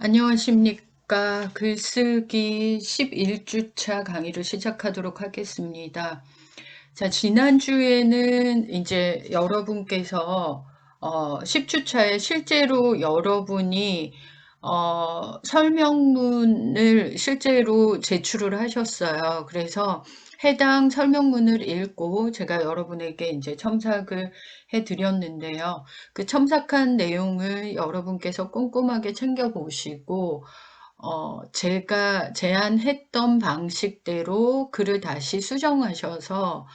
안녕하십니까. 글쓰기 11주차 강의를 시작하도록 하겠습니다. 자, 지난주에는 이제 여러분께서 10주차에 실제로 여러분이 설명문을 실제로 제출을 하셨어요. 그래서 해당 설명문을 읽고 제가 여러분에게 이제 첨삭을 해드렸는데요. 그 첨삭한 내용을 여러분께서 꼼꼼하게 챙겨보시고 제가 제안했던 방식대로 글을 다시 수정하셔서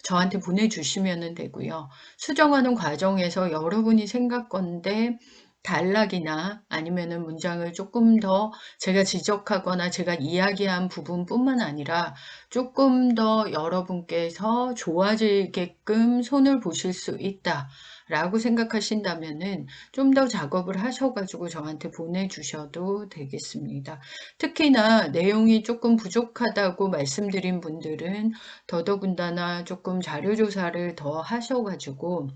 저한테 보내주시면 되고요. 수정하는 과정에서 여러분이 생각건데 단락이나 아니면은 문장을 조금 더 제가 지적하거나 제가 이야기한 부분뿐만 아니라 조금 더 여러분께서 좋아지게끔 손을 보실 수 있다 라고 생각하신다면은 좀 더 작업을 하셔가지고 저한테 보내주셔도 되겠습니다. 특히나 내용이 조금 부족하다고 말씀드린 분들은 더더군다나 조금 자료조사를 더 하셔가지고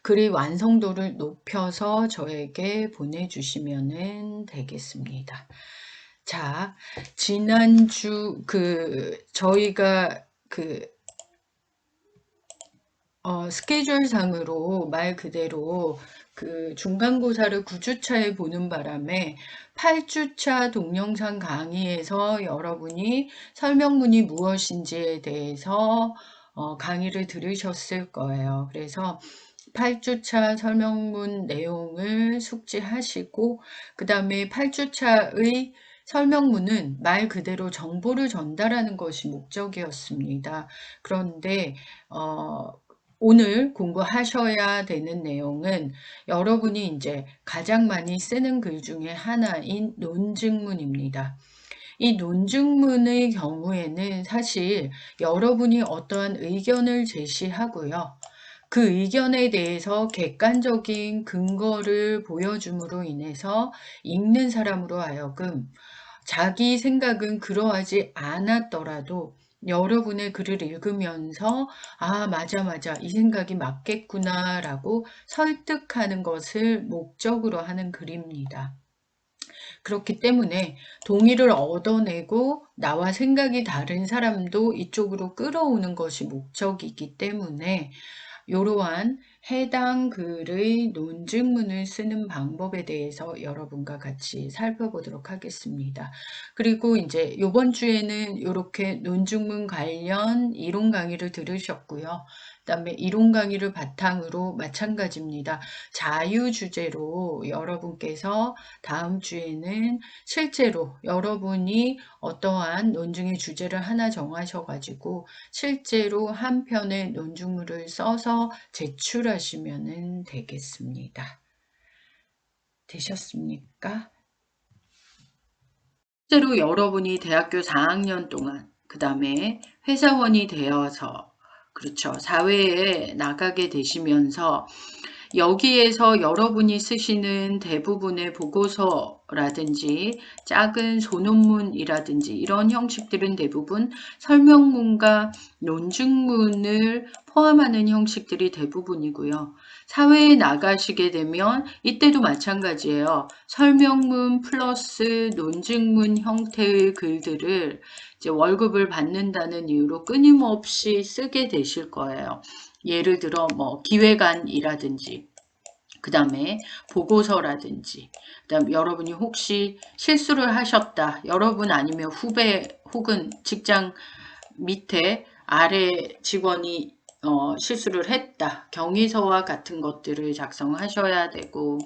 글의 완성도를 높여서 저에게 보내주시면 되겠습니다. 자, 지난주 저희가 스케줄상으로 말 그대로 중간고사를 9주차에 보는 바람에 8주차 동영상 강의에서 여러분이 설명문이 무엇인지에 대해서 강의를 들으셨을 거예요. 그래서 8주차 설명문 내용을 숙지하시고 그 다음에 8주차의 설명문은 말 그대로 정보를 전달하는 것이 목적이었습니다. 그런데 오늘 공부하셔야 되는 내용은 여러분이 이제 가장 많이 쓰는 글 중에 하나인 논증문입니다. 이 논증문의 경우에는 사실 여러분이 어떠한 의견을 제시하고요. 그 의견에 대해서 객관적인 근거를 보여줌으로 인해서 읽는 사람으로 하여금 자기 생각은 그러하지 않았더라도 여러분의 글을 읽으면서 맞아 이 생각이 맞겠구나 라고 설득하는 것을 목적으로 하는 글입니다. 그렇기 때문에 동의를 얻어내고 나와 생각이 다른 사람도 이쪽으로 끌어오는 것이 목적이기 때문에 이러한 해당 글의 논증문을 쓰는 방법에 대해서 여러분과 같이 살펴보도록 하겠습니다. 그리고 이제 이번 주에는 이렇게 논증문 관련 이론 강의를 들으셨고요. 그다음에 이론 강의를 바탕으로 마찬가지입니다. 자유 주제로 여러분께서 다음 주에는 실제로 여러분이 어떠한 논증의 주제를 하나 정하셔가지고 실제로 한 편의 논증문을 써서 제출하시면 되겠습니다. 되셨습니까? 실제로 여러분이 대학교 4학년 동안 그 다음에 회사원이 되어서 그렇죠. 사회에 나가게 되시면서 여기에서 여러분이 쓰시는 대부분의 보고서라든지 작은 소논문이라든지 이런 형식들은 대부분 설명문과 논증문을 포함하는 형식들이 대부분이고요. 사회에 나가시게 되면 이때도 마찬가지예요. 설명문 플러스 논증문 형태의 글들을 이제 월급을 받는다는 이유로 끊임없이 쓰게 되실 거예요. 예를 들어 뭐 기획안이라든지 그 다음에 보고서라든지 그 다음 여러분이 혹시 실수를 하셨다. 여러분 아니면 후배 혹은 직장 밑에 아래 직원이 실수를 했다. 경위서와 같은 것들을 작성하셔야 되고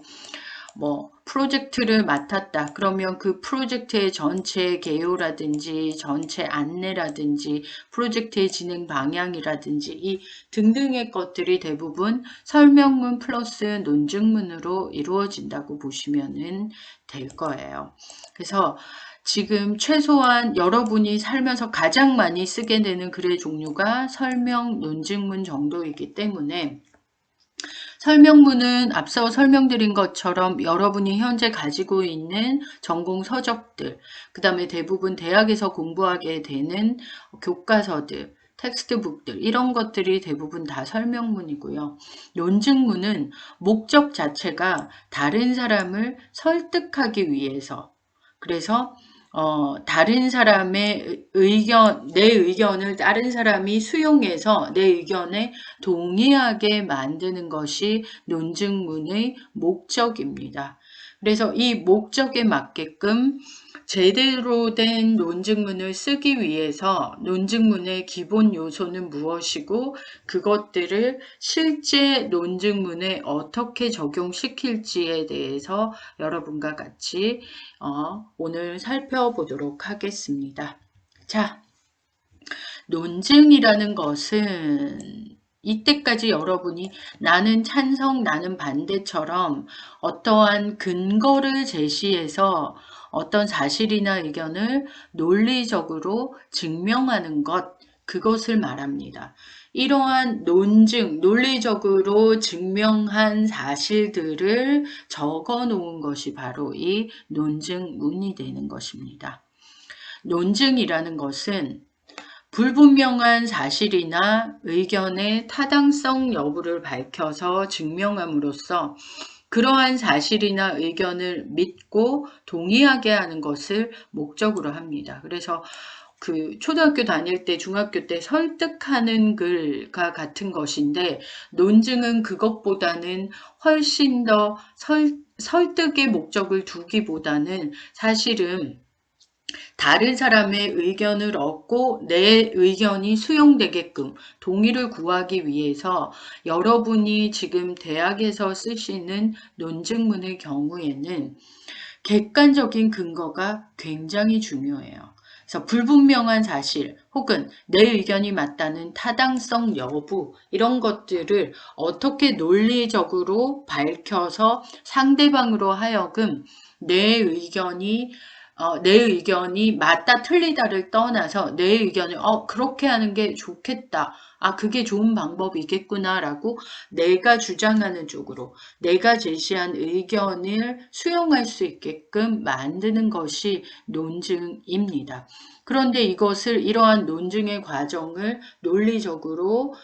뭐 프로젝트를 맡았다. 그러면 그 프로젝트의 전체 개요라든지 전체 안내라든지 프로젝트의 진행 방향이라든지 이 등등의 것들이 대부분 설명문 플러스 논증문으로 이루어진다고 보시면 될 거예요. 그래서 지금 최소한 여러분이 살면서 가장 많이 쓰게 되는 글의 종류가 설명, 논증문 정도이기 때문에 설명문은 앞서 설명드린 것처럼 여러분이 현재 가지고 있는 전공 서적들, 그 다음에 대부분 대학에서 공부하게 되는 교과서들, 텍스트북들 이런 것들이 대부분 다 설명문이고요. 논증문은 목적 자체가 다른 사람을 설득하기 위해서 그래서 다른 사람의 의견, 내 의견을 다른 사람이 수용해서 내 의견에 동의하게 만드는 것이 논증문의 목적입니다. 그래서 이 목적에 맞게끔 제대로 된 논증문을 쓰기 위해서 논증문의 기본 요소는 무엇이고 그것들을 실제 논증문에 어떻게 적용시킬지에 대해서 여러분과 같이 오늘 살펴보도록 하겠습니다. 자, 논증이라는 것은 이때까지 여러분이 나는 찬성, 나는 반대처럼 어떠한 근거를 제시해서 어떤 사실이나 의견을 논리적으로 증명하는 것, 그것을 말합니다. 이러한 논증, 논리적으로 증명한 사실들을 적어 놓은 것이 바로 이 논증문이 되는 것입니다. 논증이라는 것은 불분명한 사실이나 의견의 타당성 여부를 밝혀서 증명함으로써 그러한 사실이나 의견을 믿고 동의하게 하는 것을 목적으로 합니다. 그래서 그 초등학교 다닐 때 중학교 때 설득하는 글과 같은 것인데 논증은 그것보다는 훨씬 더 설득의 목적을 두기보다는 사실은 다른 사람의 의견을 얻고 내 의견이 수용되게끔 동의를 구하기 위해서 여러분이 지금 대학에서 쓰시는 논증문의 경우에는 객관적인 근거가 굉장히 중요해요. 그래서 불분명한 사실 혹은 내 의견이 맞다는 타당성 여부 이런 것들을 어떻게 논리적으로 밝혀서 상대방으로 하여금 내 의견이 맞다 틀리다를 떠나서 내 의견을 그렇게 하는 게 좋겠다. 그게 좋은 방법이겠구나 라고 내가 주장하는 쪽으로 내가 제시한 의견을 수용할 수 있게끔 만드는 것이 논증입니다. 그런데 이러한 논증의 과정을 논리적으로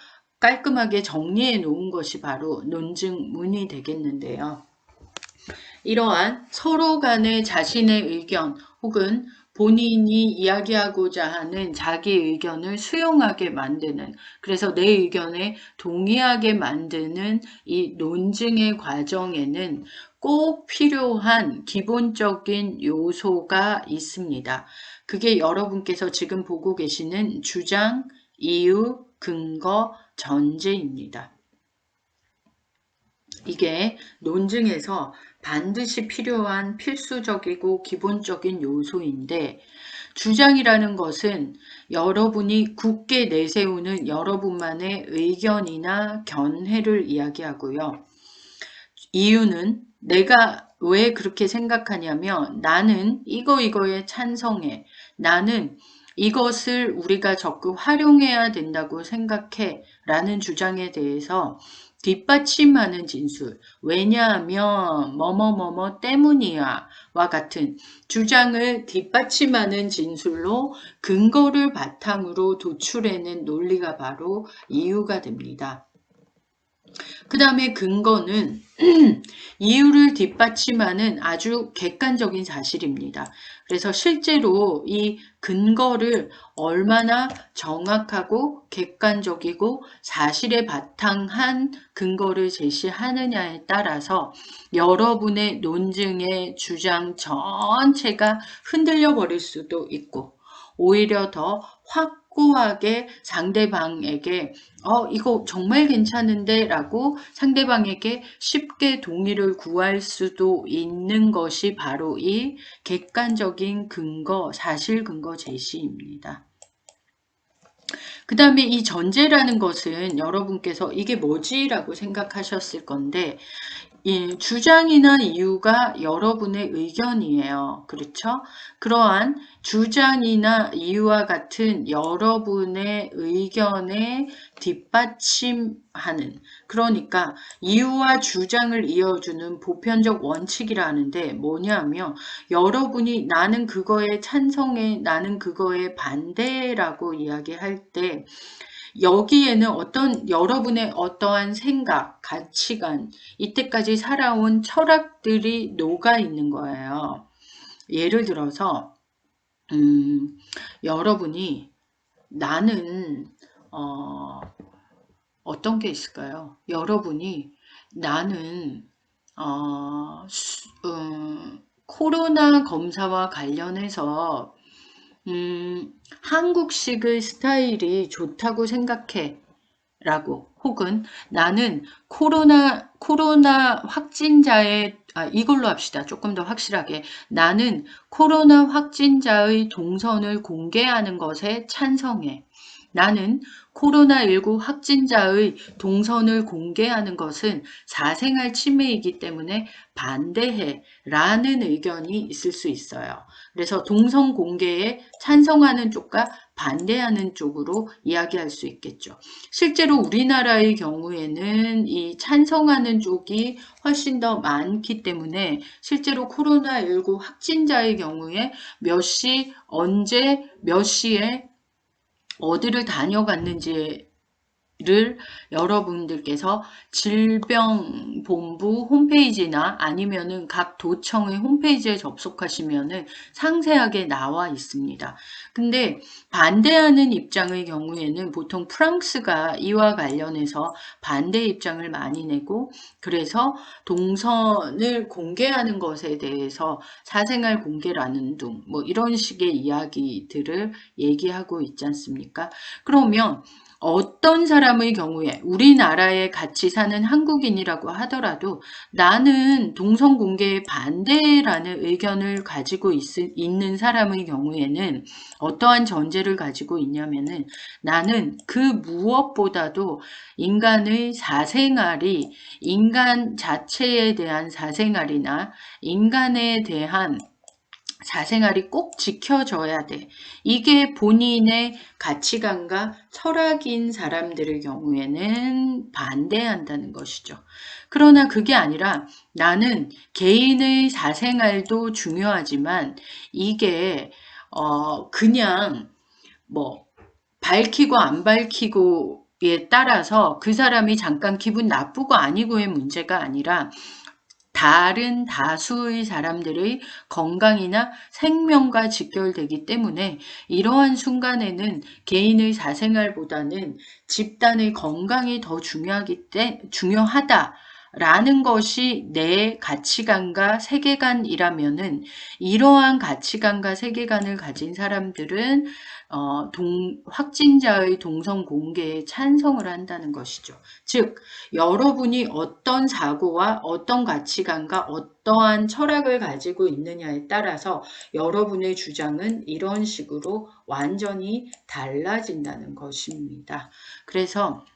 깔끔하게 정리해 놓은 것이 바로 논증문이 되겠는데요. 이러한 서로 간의 자신의 의견 혹은 본인이 이야기하고자 하는 자기 의견을 수용하게 만드는 그래서 내 의견에 동의하게 만드는 이 논증의 과정에는 꼭 필요한 기본적인 요소가 있습니다. 그게 여러분께서 지금 보고 계시는 주장, 이유, 근거, 전제입니다. 이게 논증에서 반드시 필요한 필수적이고 기본적인 요소인데 주장이라는 것은 여러분이 굳게 내세우는 여러분만의 의견이나 견해를 이야기하고요. 이유는 내가 왜 그렇게 생각하냐면 나는 이거에 찬성해. 나는 이것을 우리가 적극 활용해야 된다고 생각해 라는 주장에 대해서 뒷받침하는 진술 왜냐하면 뭐뭐뭐뭐 때문이야 와 같은 주장을 뒷받침하는 진술로 근거를 바탕으로 도출해낸 논리가 바로 이유가 됩니다. 그 다음에 근거는 이유를 뒷받침하는 아주 객관적인 사실입니다. 그래서 실제로 이 근거를 얼마나 정확하고 객관적이고 사실에 바탕한 근거를 제시하느냐에 따라서 여러분의 논증의 주장 전체가 흔들려 버릴 수도 있고 오히려 더 확고하게 상대방에게 이거 정말 괜찮은데 라고 상대방에게 쉽게 동의를 구할 수도 있는 것이 바로 이 객관적인 근거, 사실 근거 제시입니다. 그 다음에 이 전제라는 것은 여러분께서 이게 뭐지? 라고 생각하셨을 건데 이 주장이나 이유가 여러분의 의견이에요. 그렇죠? 그러한 주장이나 이유와 같은 여러분의 의견에 뒷받침하는, 그러니까 이유와 주장을 이어주는 보편적 원칙이라 하는데 뭐냐면 여러분이 나는 그거에 찬성해, 나는 그거에 반대라고 이야기할 때 여기에는 여러분의 어떠한 생각, 가치관, 이때까지 살아온 철학들이 녹아 있는 거예요. 예를 들어서 여러분이 나는 어떤 게 있을까요? 여러분이 나는 코로나 검사와 관련해서 한국식의 스타일이 좋다고 생각해 라고, 혹은 나는 코로나 확진자의 이걸로 합시다. 조금 더 확실하게. 나는 코로나 확진자의 동선을 공개하는 것에 찬성해. 나는 코로나19 확진자의 동선을 공개하는 것은 사생활 침해이기 때문에 반대해 라는 의견이 있을 수 있어요. 그래서 동선 공개에 찬성하는 쪽과 반대하는 쪽으로 이야기할 수 있겠죠. 실제로 우리나라의 경우에는 이 찬성하는 쪽이 훨씬 더 많기 때문에 실제로 코로나19 확진자의 경우에 몇 시, 언제, 몇 시에 어디를 다녀갔는지를 여러분들께서 질병본부 홈페이지나 아니면은 각 도청의 홈페이지에 접속하시면은 상세하게 나와 있습니다. 근데 반대하는 입장의 경우에는 보통 프랑스가 이와 관련해서 반대 입장을 많이 내고, 그래서 동선을 공개하는 것에 대해서 사생활 공개라는 등 뭐 이런 식의 이야기들을 얘기하고 있지 않습니까? 그러면 어떤 사람의 경우에 우리나라에 같이 사는 한국인이라고 하더라도 나는 동성 공개에 반대라는 의견을 가지고 있는 사람의 경우에는 어떠한 전제를 가지고 있냐면은 나는 그 무엇보다도 인간의 사생활이 인간 자체에 대한 사생활이나 인간에 대한 사생활이 꼭 지켜져야 돼. 이게 본인의 가치관과 철학인 사람들의 경우에는 반대한다는 것이죠. 그러나 그게 아니라 나는 개인의 사생활도 중요하지만 이게 그냥 뭐 밝히고 안 밝히고에 따라서 그 사람이 잠깐 기분 나쁘고 아니고의 문제가 아니라 다른 다수의 사람들의 건강이나 생명과 직결되기 때문에 이러한 순간에는 개인의 사생활보다는 집단의 건강이 더 중요하다라는 것이 내 가치관과 세계관이라면은 이러한 가치관과 세계관을 가진 사람들은 확진자의 동선 공개에 찬성을 한다는 것이죠. 즉 여러분이 어떤 사고와 어떤 가치관과 어떠한 철학을 가지고 있느냐에 따라서 여러분의 주장은 이런 식으로 완전히 달라진다는 것입니다. 그래서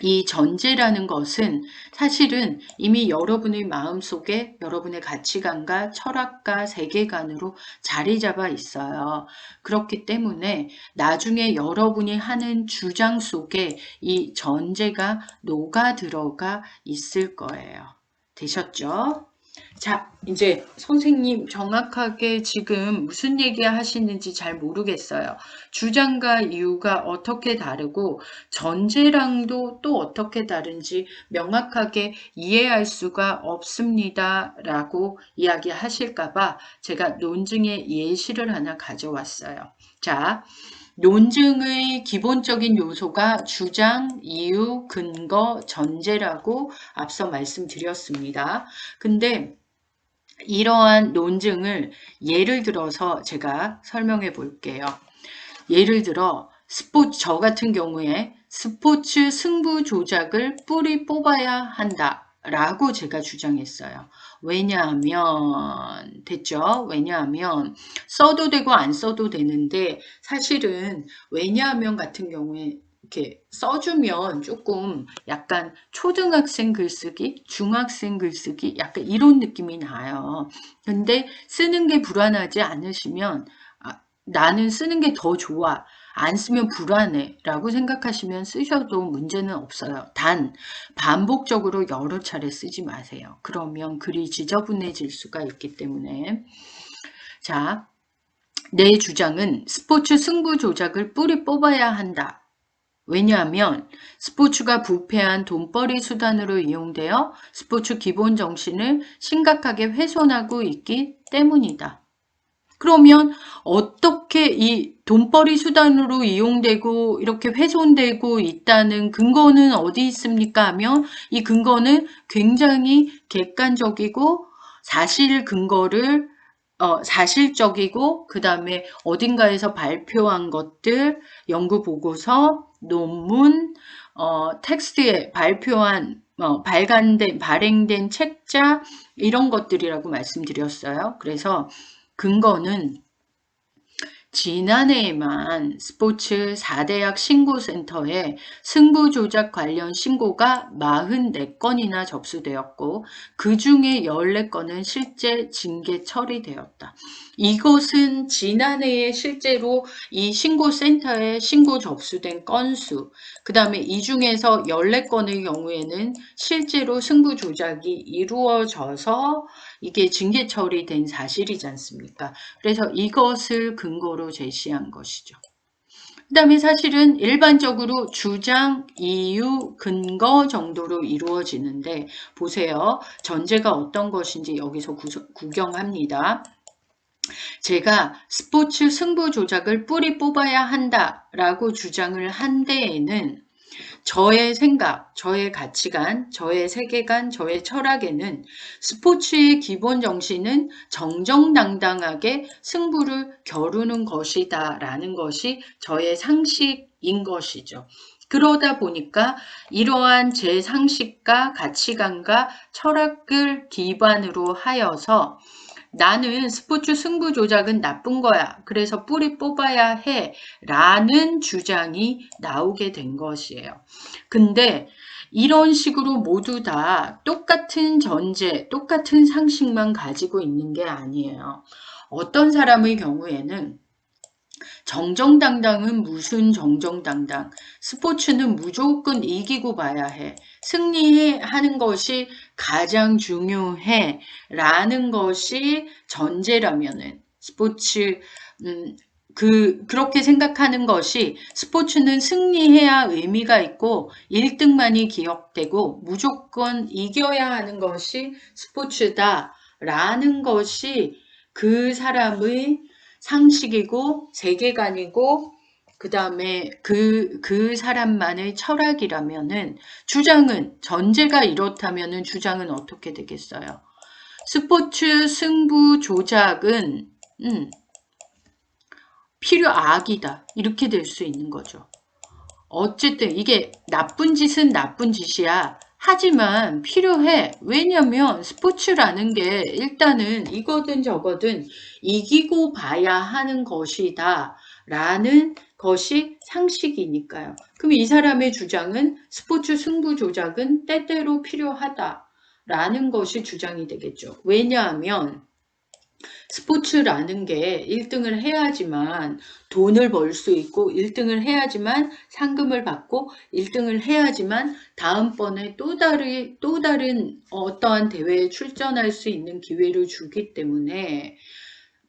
이 전제라는 것은 사실은 이미 여러분의 마음속에 여러분의 가치관과 철학과 세계관으로 자리 잡아 있어요. 그렇기 때문에 나중에 여러분이 하는 주장 속에 이 전제가 녹아 들어가 있을 거예요. 되셨죠? 자, 이제 선생님 정확하게 지금 무슨 얘기 하시는지 잘 모르겠어요. 주장과 이유가 어떻게 다르고 전제랑도 또 어떻게 다른지 명확하게 이해할 수가 없습니다. 라고 이야기하실까봐 제가 논증의 예시를 하나 가져왔어요. 자, 논증의 기본적인 요소가 주장, 이유, 근거, 전제라고 앞서 말씀드렸습니다. 근데 이러한 논증을 예를 들어서 제가 설명해 볼게요. 예를 들어 저 같은 경우에 스포츠 승부 조작을 뿌리 뽑아야 한다 라고 제가 주장했어요. 왜냐하면 됐죠? 왜냐하면 써도 되고 안 써도 되는데 사실은 왜냐하면 같은 경우에 이렇게 써주면 조금 약간 초등학생 글쓰기, 중학생 글쓰기 약간 이런 느낌이 나요. 근데 쓰는 게 불안하지 않으시면 나는 쓰는 게 더 좋아 안 쓰면 불안해 라고 생각하시면 쓰셔도 문제는 없어요. 단 반복적으로 여러 차례 쓰지 마세요. 그러면 글이 지저분해질 수가 있기 때문에. 자, 내 주장은 스포츠 승부 조작을 뿌리 뽑아야 한다. 왜냐하면 스포츠가 부패한 돈벌이 수단으로 이용되어 스포츠 기본 정신을 심각하게 훼손하고 있기 때문이다. 그러면 어떻게 이 돈벌이 수단으로 이용되고 이렇게 훼손되고 있다는 근거는 어디 있습니까? 하면 이 근거는 굉장히 객관적이고 사실 근거를 사실적이고 그 다음에 어딘가에서 발표한 것들, 연구 보고서, 논문, 텍스트에 발표한 발행된 책자 이런 것들이라고 말씀드렸어요. 그래서 근거는 지난해에만 스포츠 4대학 신고센터에 승부조작 관련 신고가 44건이나 접수되었고 그 중에 14건은 실제 징계 처리되었다. 이것은 지난해에 실제로 이 신고센터에 신고 접수된 건수, 그 다음에 이 중에서 14건의 경우에는 실제로 승부조작이 이루어져서 이게 징계 처리된 사실이지 않습니까? 그래서 이것을 근거로 제시한 것이죠. 그 다음에 사실은 일반적으로 주장, 이유, 근거 정도로 이루어지는데 보세요. 전제가 어떤 것인지 여기서 구경합니다. 제가 스포츠 승부 조작을 뿌리 뽑아야 한다라고 주장을 한 데에는 저의 생각, 저의 가치관, 저의 세계관, 저의 철학에는 스포츠의 기본 정신은 정정당당하게 승부를 겨루는 것이다 라는 것이 저의 상식인 것이죠. 그러다 보니까 이러한 제 상식과 가치관과 철학을 기반으로 하여서 나는 스포츠 승부 조작은 나쁜 거야. 그래서 뿌리 뽑아야 해. 라는 주장이 나오게 된 것이에요. 근데 이런 식으로 모두 다 똑같은 전제, 똑같은 상식만 가지고 있는 게 아니에요. 어떤 사람의 경우에는 정정당당은 무슨 정정당당. 스포츠는 무조건 이기고 봐야 해. 승리하는 것이 가장 중요해. 라는 것이 전제라면은 스포츠, 그렇게 생각하는 것이 스포츠는 승리해야 의미가 있고 1등만이 기억되고 무조건 이겨야 하는 것이 스포츠다. 라는 것이 그 사람의 상식이고 세계관이고 그 다음에 그 사람만의 철학이라면은 주장은 전제가 이렇다면은 주장은 어떻게 되겠어요? 스포츠 승부 조작은 필요악이다 이렇게 될 수 있는 거죠. 어쨌든 이게 나쁜 짓은 나쁜 짓이야. 하지만 필요해. 왜냐면 스포츠라는 게 일단은 이거든 저거든 이기고 봐야 하는 것이다. 라는 것이 상식이니까요. 그럼 이 사람의 주장은 스포츠 승부 조작은 때때로 필요하다. 라는 것이 주장이 되겠죠. 왜냐하면 스포츠라는 게 1등을 해야지만 돈을 벌 수 있고 1등을 해야지만 상금을 받고 1등을 해야지만 다음번에 또 다른 어떠한 대회에 출전할 수 있는 기회를 주기 때문에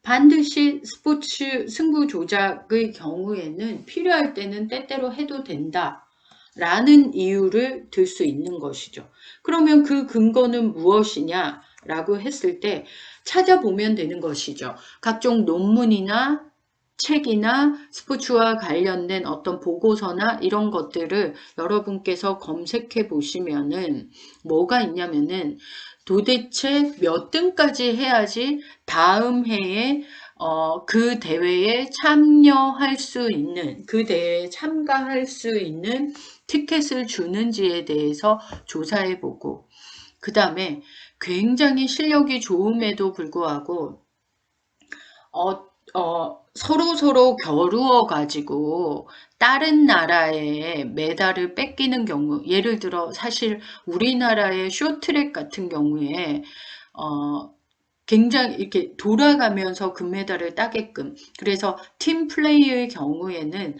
반드시 스포츠 승부 조작의 경우에는 필요할 때는 때때로 해도 된다. 라는 이유를 들 수 있는 것이죠. 그러면 그 근거는 무엇이냐? 라고 했을 때 찾아보면 되는 것이죠. 각종 논문이나 책이나 스포츠와 관련된 어떤 보고서나 이런 것들을 여러분께서 검색해 보시면은 뭐가 있냐면은 도대체 몇 등까지 해야지 다음 해에 그 대회에 참여할 수 있는, 그 대회에 참가할 수 있는 티켓을 주는지에 대해서 조사해보고 그 다음에 굉장히 실력이 좋음에도 불구하고 서로 겨루어 가지고 다른 나라의 메달을 뺏기는 경우 예를 들어 사실 우리나라의 쇼트트랙 같은 경우에 굉장히 이렇게 돌아가면서 금메달을 따게끔. 그래서 팀 플레이의 경우에는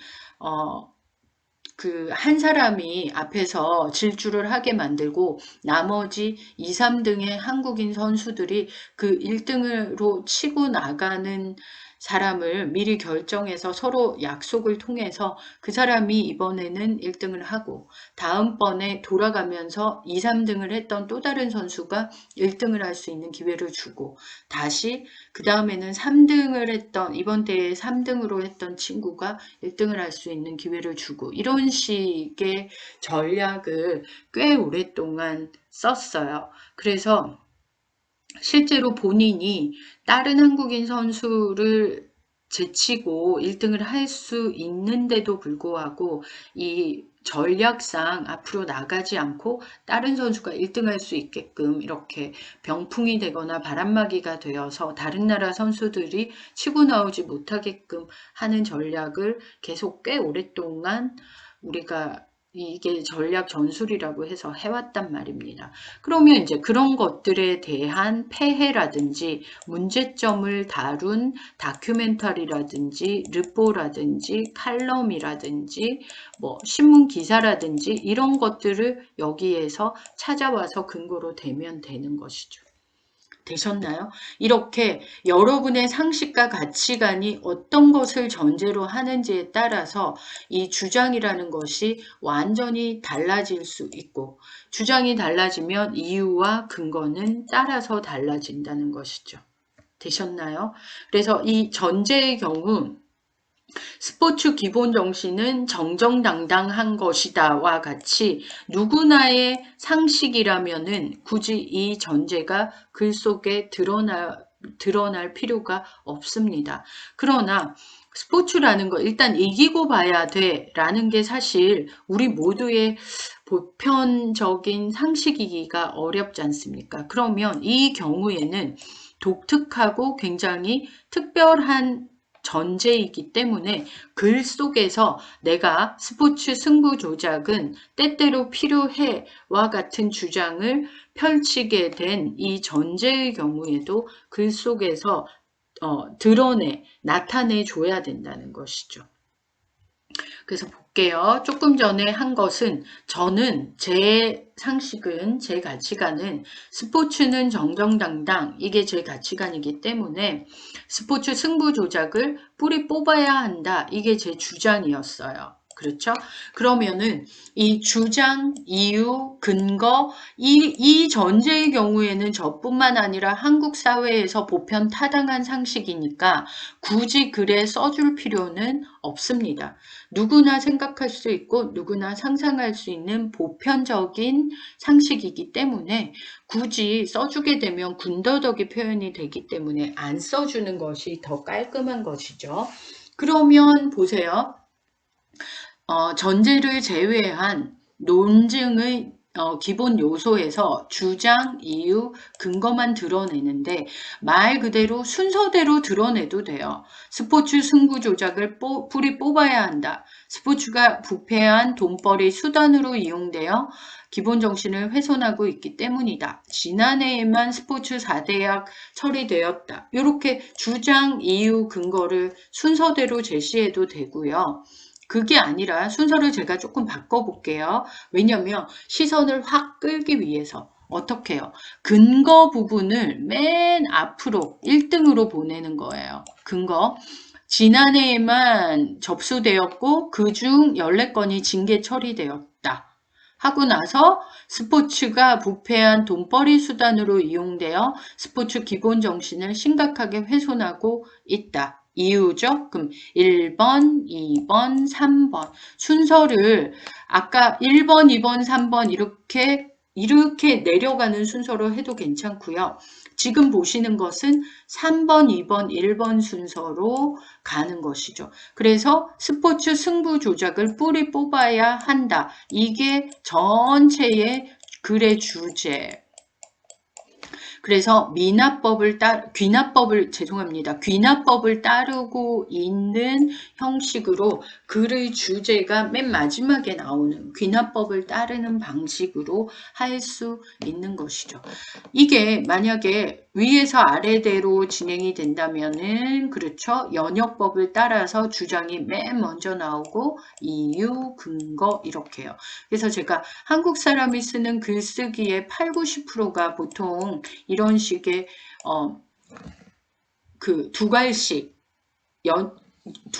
그 한 사람이 앞에서 질주를 하게 만들고 나머지 2, 3등의 한국인 선수들이 그 1등으로 치고 나가는 사람을 미리 결정해서 서로 약속을 통해서 그 사람이 이번에는 1등을 하고 다음번에 돌아가면서 2, 3등을 했던 또 다른 선수가 1등을 할 수 있는 기회를 주고 다시 그 다음에는 3등을 했던 이번 대회에 3등으로 했던 친구가 1등을 할 수 있는 기회를 주고 이런 식의 전략을 꽤 오랫동안 썼어요. 그래서 실제로 본인이 다른 한국인 선수를 제치고 1등을 할 수 있는데도 불구하고 이 전략상 앞으로 나가지 않고 다른 선수가 1등 할 수 있게끔 이렇게 병풍이 되거나 바람막이가 되어서 다른 나라 선수들이 치고 나오지 못하게끔 하는 전략을 계속 꽤 오랫동안 우리가 이게 전략 전술이라고 해서 해왔단 말입니다. 그러면 이제 그런 것들에 대한 폐해라든지 문제점을 다룬 다큐멘터리라든지 르포라든지 칼럼이라든지 뭐 신문 기사라든지 이런 것들을 여기에서 찾아와서 근거로 대면 되는 것이죠. 되셨나요? 이렇게 여러분의 상식과 가치관이 어떤 것을 전제로 하는지에 따라서 이 주장이라는 것이 완전히 달라질 수 있고 주장이 달라지면 이유와 근거는 따라서 달라진다는 것이죠. 되셨나요? 그래서 이 전제의 경우 스포츠 기본 정신은 정정당당한 것이다와 같이 누구나의 상식이라면은 굳이 이 전제가 글 속에 드러날 필요가 없습니다. 그러나 스포츠라는 거 일단 이기고 봐야 돼 라는 게 사실 우리 모두의 보편적인 상식이기가 어렵지 않습니까? 그러면 이 경우에는 독특하고 굉장히 특별한 전제이기 때문에 글 속에서 내가 스포츠 승부 조작은 때때로 필요해와 같은 주장을 펼치게 된 이 전제의 경우에도 글 속에서 나타내 줘야 된다는 것이죠. 그래서 볼게요. 조금 전에 한 것은 저는 제 상식은 제 가치관은 스포츠는 정정당당 이게 제 가치관이기 때문에 스포츠 승부 조작을 뿌리 뽑아야 한다 이게 제 주장이었어요. 그렇죠? 그러면은 이 주장, 이유, 근거 이 전제의 경우에는 저뿐만 아니라 한국 사회에서 보편 타당한 상식이니까 굳이 글에 써줄 필요는 없습니다. 누구나 생각할 수 있고 누구나 상상할 수 있는 보편적인 상식이기 때문에 굳이 써주게 되면 군더더기 표현이 되기 때문에 안 써주는 것이 더 깔끔한 것이죠. 그러면 보세요. 전제를 제외한 논증의 기본 요소에서 주장, 이유, 근거만 드러내는데 말 그대로 순서대로 드러내도 돼요. 스포츠 승부 조작을 뿌리 뽑아야 한다. 스포츠가 부패한 돈벌이 수단으로 이용되어 기본 정신을 훼손하고 있기 때문이다. 지난해에만 스포츠 4대약 처리되었다. 이렇게 주장, 이유, 근거를 순서대로 제시해도 되고요. 그게 아니라 순서를 제가 조금 바꿔볼게요. 왜냐하면 시선을 확 끌기 위해서 어떻게 해요? 근거 부분을 맨 앞으로 1등으로 보내는 거예요. 근거. 지난해에만 접수되었고 그중 14건이 징계 처리되었다. 하고 나서 스포츠가 부패한 돈벌이 수단으로 이용되어 스포츠 기본 정신을 심각하게 훼손하고 있다. 이유죠? 그럼 1번, 2번, 3번 순서를 아까 1번, 2번, 3번 이렇게 내려가는 순서로 해도 괜찮고요. 지금 보시는 것은 3번, 2번, 1번 순서로 가는 것이죠. 그래서 스포츠 승부 조작을 뿌리 뽑아야 한다. 이게 전체의 글의 주제. 그래서 귀납법을 따르고 있는 형식으로 글의 주제가 맨 마지막에 나오는 귀납법을 따르는 방식으로 할 수 있는 것이죠. 이게 만약에 위에서 아래대로 진행이 된다면은 그렇죠. 연역법을 따라서 주장이 맨 먼저 나오고 이유, 근거 이렇게요. 그래서 제가 한국 사람이 쓰는 글쓰기의 8, 90%가 보통 이런 식의 그 두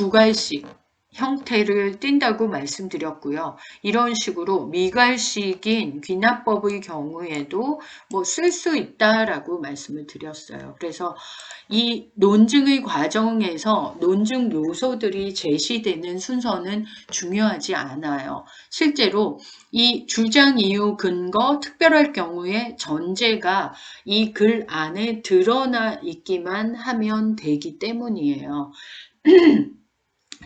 갈씩 형태를 띈다고 말씀드렸고요. 이런 식으로 미갈식인 귀납법의 경우에도 뭐 쓸 수 있다라고 말씀을 드렸어요. 그래서 이 논증의 과정에서 논증 요소들이 제시되는 순서는 중요하지 않아요. 실제로 이 주장, 이유, 근거, 특별할 경우에 전제가 이 글 안에 드러나 있기만 하면 되기 때문이에요.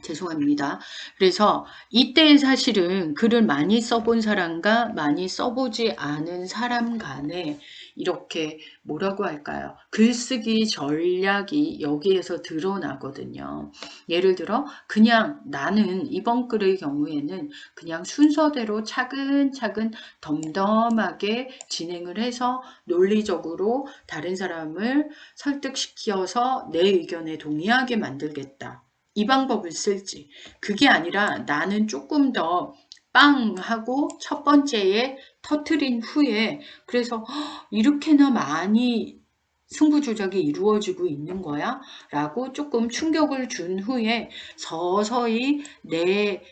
죄송합니다. 그래서 이때 사실은 글을 많이 써본 사람과 많이 써보지 않은 사람 간에 이렇게 뭐라고 할까요? 글쓰기 전략이 여기에서 드러나거든요. 예를 들어 그냥 나는 이번 글의 경우에는 그냥 순서대로 차근차근 덤덤하게 진행을 해서 논리적으로 다른 사람을 설득시켜서 내 의견에 동의하게 만들겠다. 이 방법을 쓸지, 그게 아니라 나는 조금 더 빵 하고 첫 번째에 터트린 후에 그래서 이렇게나 많이 승부 조작이 이루어지고 있는 거야? 라고 조금 충격을 준 후에 서서히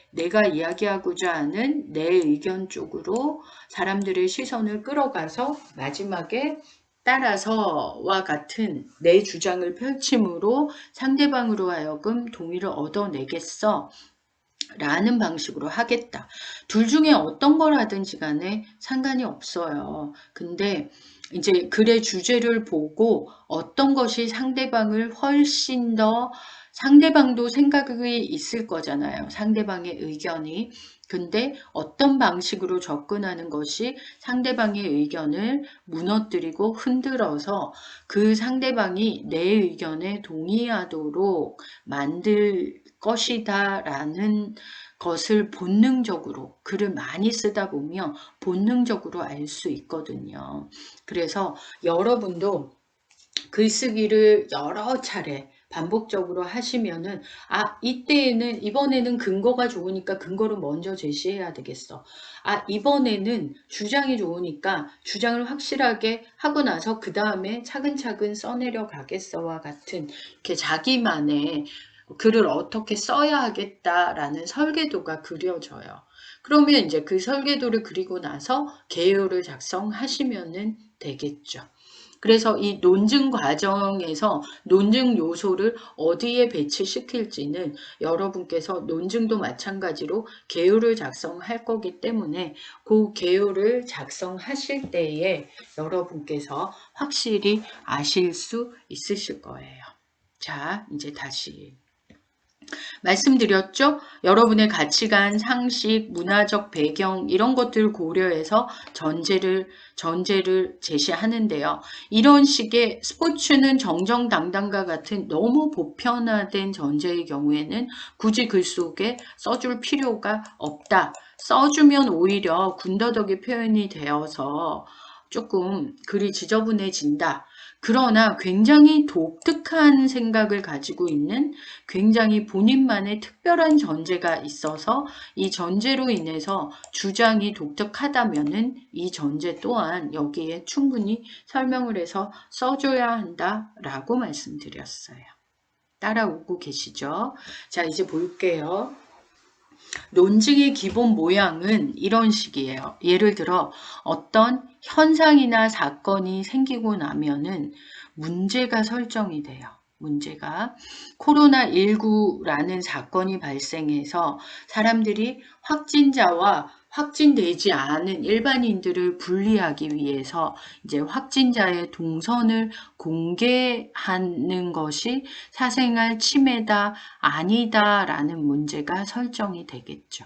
내가 이야기하고자 하는 내 의견 쪽으로 사람들의 시선을 끌어가서 마지막에 따라서와 같은 내 주장을 펼침으로 상대방으로 하여금 동의를 얻어내겠어 라는 방식으로 하겠다. 둘 중에 어떤 걸 하든지 간에 상관이 없어요. 근데 이제 글의 주제를 보고 어떤 것이 상대방을 훨씬 더 상대방도 생각이 있을 거잖아요. 상대방의 의견이. 근데 어떤 방식으로 접근하는 것이 상대방의 의견을 무너뜨리고 흔들어서 그 상대방이 내 의견에 동의하도록 만들 것이다 라는 것을 본능적으로 글을 많이 쓰다 보면 본능적으로 알 수 있거든요. 그래서 여러분도 글쓰기를 여러 차례 반복적으로 하시면은 이번에는 근거가 좋으니까 근거를 먼저 제시해야 되겠어. 이번에는 주장이 좋으니까 주장을 확실하게 하고 나서 그 다음에 차근차근 써내려 가겠어와 같은 이렇게 자기만의 글을 어떻게 써야 하겠다라는 설계도가 그려져요. 그러면 이제 그 설계도를 그리고 나서 개요를 작성하시면 되겠죠. 그래서 이 논증 과정에서 논증 요소를 어디에 배치시킬지는 여러분께서 논증도 마찬가지로 개요를 작성할 거기 때문에 그 개요를 작성하실 때에 여러분께서 확실히 아실 수 있으실 거예요. 자, 이제 다시 말씀드렸죠? 여러분의 가치관, 상식, 문화적 배경 이런 것들 고려해서 전제를 제시하는데요. 이런 식의 스포츠는 정정당당과 같은 너무 보편화된 전제의 경우에는 굳이 글 속에 써줄 필요가 없다. 써주면 오히려 군더더기 표현이 되어서 조금 글이 지저분해진다. 그러나 굉장히 독특한 생각을 가지고 있는 굉장히 본인만의 특별한 전제가 있어서 이 전제로 인해서 주장이 독특하다면은 이 전제 또한 여기에 충분히 설명을 해서 써줘야 한다라고 말씀드렸어요. 따라오고 계시죠? 자, 이제 볼게요. 논증의 기본 모양은 이런 식이에요. 예를 들어 어떤 현상이나 사건이 생기고 나면은 문제가 설정이 돼요. 문제가 코로나19라는 사건이 발생해서 사람들이 확진자와 확진되지 않은 일반인들을 분리하기 위해서 이제 확진자의 동선을 공개하는 것이 사생활 침해다 아니다라는 문제가 설정이 되겠죠.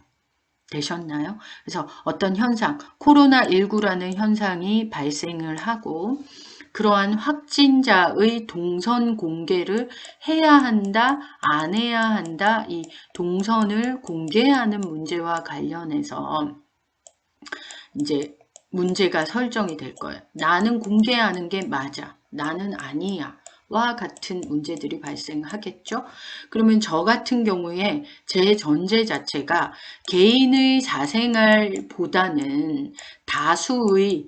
되셨나요? 그래서 어떤 현상, 코로나19라는 현상이 발생을 하고 그러한 확진자의 동선 공개를 해야 한다, 안 해야 한다, 이 동선을 공개하는 문제와 관련해서 이제 문제가 설정이 될 거예요. 나는 공개하는 게 맞아. 나는 아니야. 와 같은 문제들이 발생하겠죠. 그러면 저 같은 경우에 제 전제 자체가 개인의 사생활보다는 다수의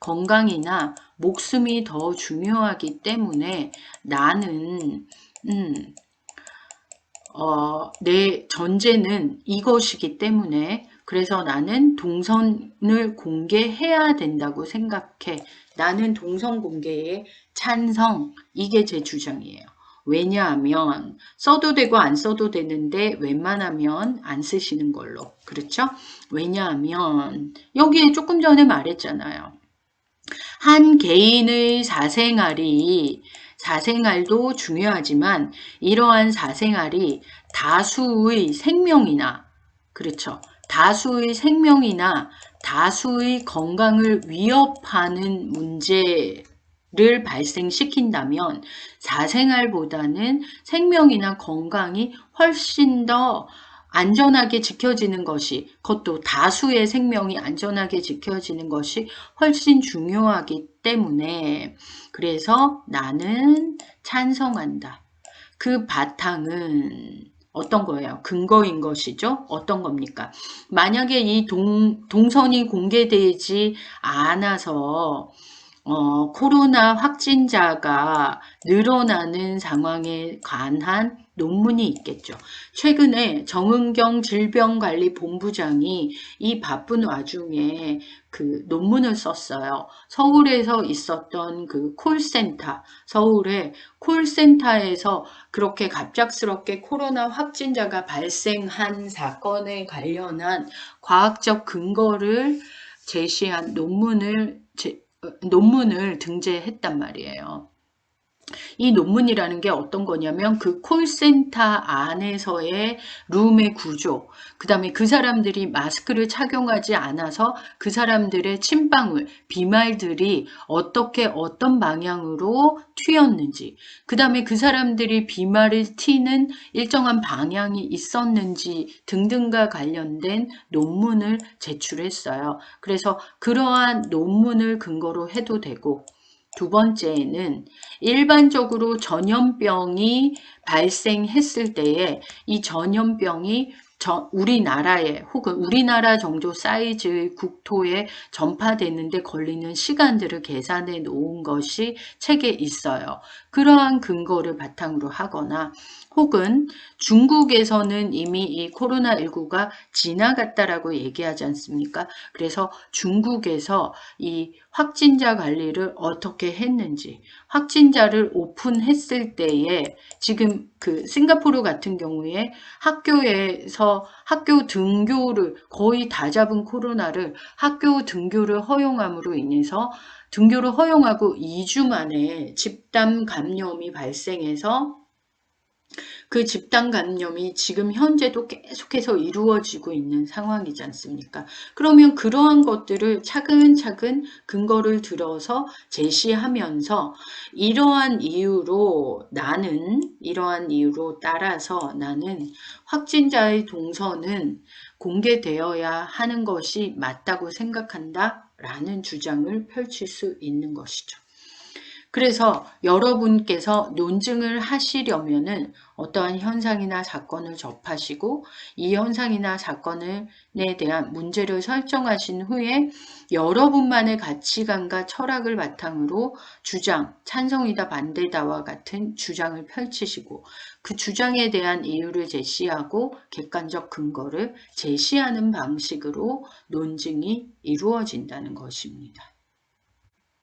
건강이나 목숨이 더 중요하기 때문에 나는 내 전제는 이것이기 때문에 그래서 나는 동선을 공개해야 된다고 생각해. 나는 동선 공개에 찬성. 이게 제 주장이에요. 왜냐하면 써도 되고 안 써도 되는데 웬만하면 안 쓰시는 걸로. 그렇죠? 왜냐하면 여기에 조금 전에 말했잖아요. 한 개인의 사생활도 중요하지만 이러한 사생활이 다수의 생명이나 그렇죠. 다수의 생명이나 다수의 건강을 위협하는 문제를 발생시킨다면 사생활보다는 생명이나 건강이 훨씬 더 안전하게 지켜지는 것이 그것도 다수의 생명이 안전하게 지켜지는 것이 훨씬 중요하기 때문에 그래서 나는 찬성한다. 그 바탕은 어떤 거예요? 근거인 것이죠. 어떤 겁니까? 만약에 이 동선이 공개되지 않아서 코로나 확진자가 늘어나는 상황에 관한 논문이 있겠죠. 최근에 정은경 질병관리본부장이 이 바쁜 와중에 그 논문을 썼어요. 서울에서 있었던 그 서울의 콜센터에서 그렇게 갑작스럽게 코로나 확진자가 발생한 사건에 관련한 과학적 근거를 제시한 논문을 등재했단 말이에요. 이 논문이라는 게 어떤 거냐면 그 콜센터 안에서의 룸의 구조, 그 다음에 그 사람들이 마스크를 착용하지 않아서 그 사람들의 침방울, 비말들이 어떻게 어떤 방향으로 튀었는지, 그 다음에 그 사람들이 비말을 튀는 일정한 방향이 있었는지 등등과 관련된 논문을 제출했어요. 그래서 그러한 논문을 근거로 해도 되고 두 번째는 일반적으로 전염병이 발생했을 때에 이 전염병이 우리나라에 혹은 우리나라 정도 사이즈의 국토에 전파되는데 걸리는 시간들을 계산해 놓은 것이 책에 있어요. 그러한 근거를 바탕으로 하거나 혹은 중국에서는 이미 이 코로나19가 지나갔다라고 얘기하지 않습니까? 그래서 중국에서 이 확진자 관리를 어떻게 했는지 확진자를 오픈했을 때에 지금 그 싱가포르 같은 경우에 학교에서 학교 등교를 거의 다 잡은 코로나를 학교 등교를 허용함으로 인해서 등교를 허용하고 2주 만에 집단 감염이 발생해서 그 집단 감염이 지금 현재도 계속해서 이루어지고 있는 상황이지 않습니까? 그러면 그러한 것들을 차근차근 근거를 들어서 제시하면서 이러한 이유로 따라서 나는 확진자의 동선은 공개되어야 하는 것이 맞다고 생각한다 라는 주장을 펼칠 수 있는 것이죠. 그래서 여러분께서 논증을 하시려면은 어떠한 현상이나 사건을 접하시고 이 현상이나 사건에 대한 문제를 설정하신 후에 여러분만의 가치관과 철학을 바탕으로 주장, 찬성이다 반대다와 같은 주장을 펼치시고 그 주장에 대한 이유를 제시하고 객관적 근거를 제시하는 방식으로 논증이 이루어진다는 것입니다.